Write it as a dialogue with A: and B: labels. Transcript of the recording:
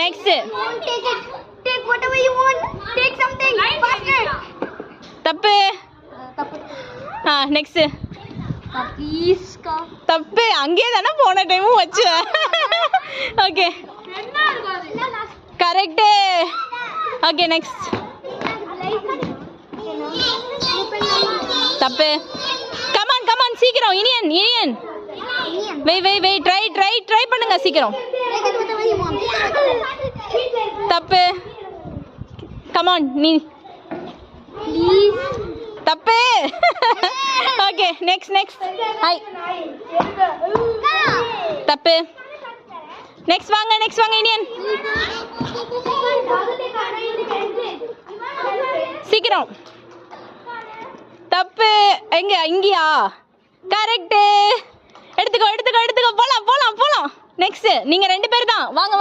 A: Next.
B: Take whatever you want. Take something faster.
A: தப்பு. Next. தப்பு அங்கேயே தானே போன டைமும் வச்சு. Okay correct. Okay next. தப்பு. கமான் கமான் சீக்கிரம். இனியன் வெய் ட்ரை பண்ணுங்க சீக்கிரம். தப்பு. கமான் நீ. தப்பு. Okay next. ஹாய். தப்பு. நெக்ஸ்ட் வாங்க இனியன் சீக்கிரம். தப்பு. எங்க இங்கயா? கரெக்ட். எடுத்துக்கோ போலாம். நெக்ஸ்ட் நீங்க 2 பேர் தான். வாங்க